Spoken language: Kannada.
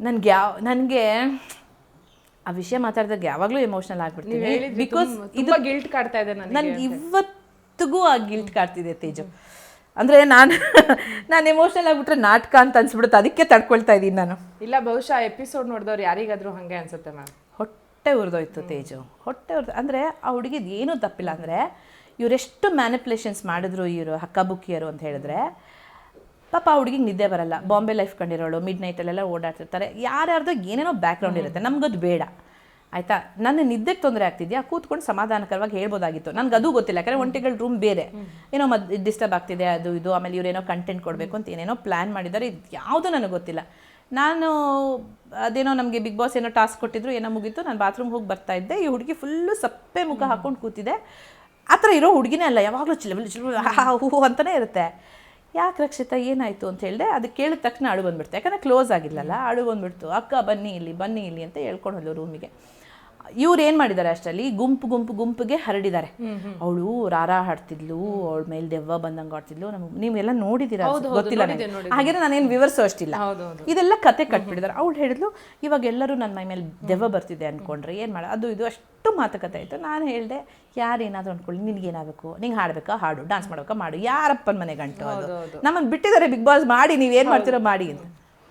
ನನಗೆ ಆ ವಿಷಯ ಮಾತಾಡಿದಾಗ ಯಾವಾಗಲೂ ಎಮೋಷನಲ್ ಆಗ್ಬಿಡ್ತೀನಿ. ಬಿಕಾಸ್ ಇದು ಗಿಲ್ಟ್ ಕಾಡ್ತಾ ಇದೆ ನನಗೆ ಇವತ್ತಿಗೂ ಆ ಗಿಲ್ಟ್ ಕಾಡ್ತಿದೆ ತೇಜು. ಅಂದರೆ ನಾನು ಎಮೋಷನಲ್ ಆಗಿಬಿಟ್ರೆ ನಾಟಕ ಅಂತ ಅನ್ಸ್ಬಿಡುತ್ತೆ, ಅದಕ್ಕೆ ತಡ್ಕೊಳ್ತಾ ಇದ್ದೀನಿ ನಾನು. ಇಲ್ಲ ಬಹುಶಃ ಎಪಿಸೋಡ್ ನೋಡಿದವ್ರು ಯಾರಿಗಾದ್ರೂ ಹಾಗೆ ಅನ್ಸುತ್ತೆ ಮ್ಯಾಮ್. ಹೊಟ್ಟೆ ಉರಿದೋಯ್ತು ತೇಜು, ಹೊಟ್ಟೆ ಉರಿದು. ಅಂದರೆ ಆ ಹುಡುಗಿದು ಏನೂ ತಪ್ಪಿಲ್ಲ. ಅಂದರೆ ಇವರೆಷ್ಟು ಮ್ಯಾನಿಪ್ಯುಲೇಷನ್ಸ್ ಮಾಡಿದ್ರು ಇವರು ಹಕ್ಕಬುಕ್ಕಿಯರು ಅಂತ ಹೇಳಿದ್ರೆ, ಪಾಪ ಆ ಹುಡುಗಿಗೆ ನಿದ್ದೆ ಬರಲ್ಲ, ಬಾಂಬೆ ಲೈಫ್ ಕಂಡಿರೋಳು, ಮಿಡ್ ನೈಟಲ್ಲೆಲ್ಲ ಓಡಾಡ್ತಿರ್ತಾರೆ, ಯಾರ್ಯಾರ್ದೋ ಏನೇನೋ ಬ್ಯಾಕ್ಗ್ರೌಂಡ್ ಇರುತ್ತೆ, ನಮ್ಗದು ಬೇಡ ಆಯಿತಾ. ನನ್ನ ನಿದ್ದೆಗೆ ತೊಂದರೆ ಆಗ್ತಿದೆಯಾ, ಕೂತ್ಕೊಂಡು ಸಮಾಧಾನಕರವಾಗಿ ಹೇಳ್ಬೋದಾಗಿತ್ತು. ನನಗೆ ಅದು ಗೊತ್ತಿಲ್ಲ, ಯಾಕಂದರೆ ಒಂಟಿಗಳ ರೂಮ್ ಬೇರೆ, ಏನೋ ಡಿಸ್ಟರ್ಬ್ ಆಗ್ತಿದೆ ಅದು ಇದು, ಆಮೇಲೆ ಇವರೇನೋ ಕಂಟೆಂಟ್ ಕೊಡಬೇಕು ಅಂತ ಏನೇನೋ ಪ್ಲ್ಯಾನ್ ಮಾಡಿದ್ದಾರೆ, ಇದು ಯಾವುದೂ ನನಗೆ ಗೊತ್ತಿಲ್ಲ. ನಾನು ಅದೇನೋ ನಮಗೆ ಬಿಗ್ ಬಾಸ್ ಏನೋ ಟಾಸ್ಕ್ ಕೊಟ್ಟಿದ್ರು, ಏನೋ ಮುಗೀತು, ನಾನು ಬಾತ್ರೂಮ್ಗೆ ಹೋಗಿ ಬರ್ತಾ ಇದ್ದೆ, ಈ ಹುಡುಗಿ ಫುಲ್ಲು ಸಪ್ಪೆ ಮುಖ ಹಾಕ್ಕೊಂಡು ಕೂತಿದೆ. ಆ ಥರ ಇರೋ ಹುಡುಗಿನೇ ಅಲ್ಲ, ಯಾವಾಗಲೂ ಚಿಲಬಲ್ ಹೂ ಅಂತಲೇ ಇರುತ್ತೆ. ಯಾಕೆ ರಕ್ಷಿತಾ ಏನಾಯಿತು ಅಂತ ಹೇಳಿದೆ, ಅದು ಕೇಳಿದ ತಕ್ಷಣ ಅಳು ಬಂದುಬಿಡ್ತು, ಯಾಕಂದರೆ ಕ್ಲೋಸ್ ಆಗಿಲ್ಲಲ್ಲ, ಅಳು ಬಂದುಬಿಡ್ತು. ಅಕ್ಕ ಬನ್ನಿ ಇಲ್ಲಿ ಅಂತ ಹೇಳ್ಕೊಂಡು ಹೋದ್ಲು ರೂಮಿಗೆ. ಇವ್ರು ಏನು ಮಾಡಿದ್ದಾರೆ ಅಷ್ಟರಲ್ಲಿ ಗುಂಪಿಗೆ ಹರಡಿದ್ದಾರೆ. ಅವಳು ರಾರಾ ಹಾಡ್ತಿದ್ಲು, ಅವಳ ಮೇಲೆ ದೆವ್ವ ಬಂದಂಗೆ ಆಡ್ತಿದ್ಲು. ನೀವೆಲ್ಲ ನೋಡಿದ್ದೀರಾ ಗೊತ್ತಿಲ್ಲ ಹಾಗೇನೆ, ನಾನೇನು ವಿವರಿಸೋ ಅಷ್ಟಿಲ್ಲ, ಇದೆಲ್ಲ ಕತೆ ಕಟ್ಬಿಟ್ಟಿದ್ದಾರೆ. ಅವಳು ಹೇಳಿದ್ಲು, ಇವಾಗ ಎಲ್ಲರೂ ನನ್ನ ಮೈ ಮೇಲೆ ದೆವ್ವ ಬರ್ತಿದೆ ಅಂದ್ಕೊಂಡ್ರೆ ಏನು ಮಾಡ, ಅದು ಇದು ಅಷ್ಟು ಮಾತುಕತೆ ಆಯಿತು. ನಾನು ಹೇಳಿದೆ, ಯಾರೇನಾದರೂ ಅಂದ್ಕೊಳ್ಳಿ, ನಿನಗೇನಾಗಬೇಕು, ನಿಂಗೆ ಹಾಡಬೇಕಾ ಹಾಡು, ಡಾನ್ಸ್ ಮಾಡ್ಬೇಕಾ ಮಾಡು, ಯಾರಪ್ಪನ ಮನೆ ಗಂಟು, ಅದು ನಮ್ಮನ್ನು ಬಿಟ್ಟಿದ್ದಾರೆ ಬಿಗ್ ಬಾಸ್ ಮಾಡಿ, ನೀವೇನು ಮಾಡ್ತೀರೋ ಮಾಡಿ ಅಂತ.